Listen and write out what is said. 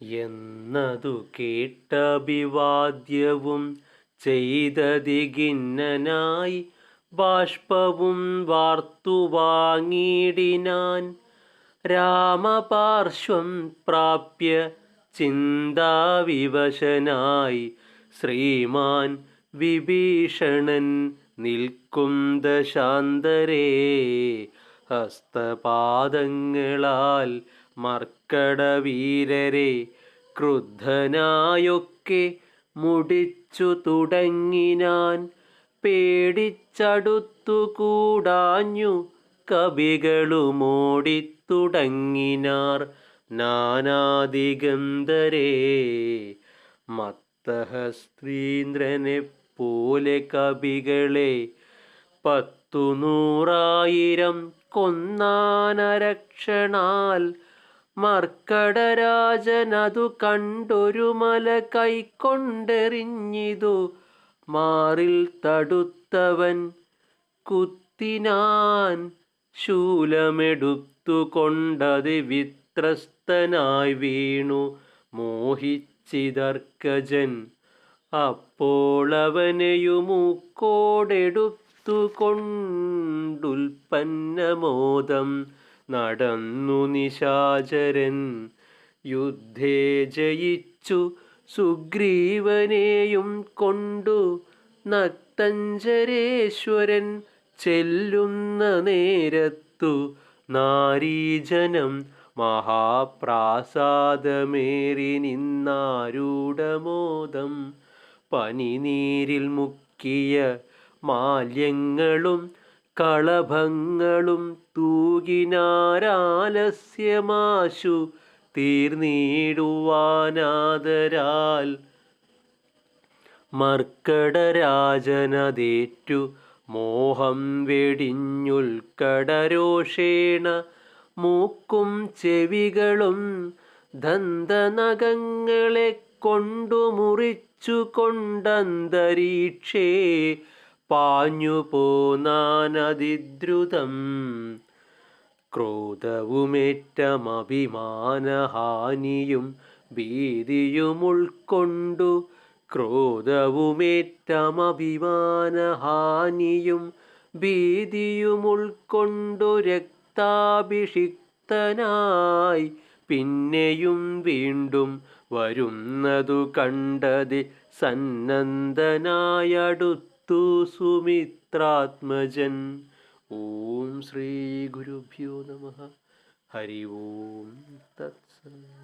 എന്നതു കേട്ടഭിവാദ്യവും ചെയ്തതിഖിന്നനായി ബാഷ്പവും വാർത്തു വാങ്ങിടിനാൻ. രാമപാർശ്വം പ്രാപ്യ ചിന്താവിവശനായി ശ്രീമാൻ വിഭീഷണൻ നിൽക്കും ദശാന്തരേ. ഹസ്തപാദങ്ങളാൽ മർക്കടവീരരെ ക്രുദ്ധനായൊക്കെ മുടിച്ചു തുടങ്ങിനാൻ. പേടിച്ചടുത്തു കൂടാഞ്ഞു കവികളുമോടിത്തുടങ്ങിനാർ നാനാദിഗന്ധരേ. മത്തഹസ്ത്രീന്ദ്രനെപ്പോലെ കവികളെ 100,000 കൊന്നാനരക്ഷണാൽ. മർക്കടരാജനതു കണ്ടൊരു മല കൈക്കൊണ്ടെറിഞ്ഞിതു മാറിൽ തടുത്തവൻ. കുത്തിനാൻ ശൂലമെടുത്തു കൊണ്ടതി വിത്രസ്തനായി വീണു മോഹിച്ചിതർക്കജൻ. അപ്പോളവനെയുമൂക്കോടെടുത്തു കൊണ്ടുൽപ്പന്നമോദം നടന്നു നിശാചരൻ. യുദ്ധേ ജയിച്ചു സുഗ്രീവനെയും കൊണ്ടു നക്തഞ്ചരേശ്വരൻ ചെല്ലുന്ന നേരത്തു നാരീജനം മഹാപ്രാസാദമേറി നിന്നാരൂഢമോദം. പനിനീരിൽ മുക്കിയ മാല്യങ്ങളും കളഭങ്ങളും തൂകിനാരാലസ്യമാശു തീർന്നിടുവാനാദരാൽ. മർക്കടരാജനതേറ്റു മോഹം വെടിഞ്ഞുൽക്കടരോഷേണ മൂക്കും ചെവികളും ദന്തനഖങ്ങളെ കൊണ്ടു മുറിച്ചു കൊണ്ടന്തരീക്ഷേ പാഞ്ഞു പോനാനതിദ്രുതം. ക്രോധവുമേറ്റമഭിമാനഹാനിയും ഭീതിയുമുൾക്കൊണ്ടു ക്രോധവുമേറ്റമഭിമാനഹാനിയും ഭീതിയുമുൾക്കൊണ്ടു രക്താഭിഷിക്തനായി പിന്നെയും വീണ്ടും വരുന്നതു കണ്ടതി സന്നദ്ധനായടുത്തു സുമിത്രാത്മജൻ. ഓം ശ്രീ ഗുരുഭ്യോ നമഃ. ഹരി ഓം തത്സത്.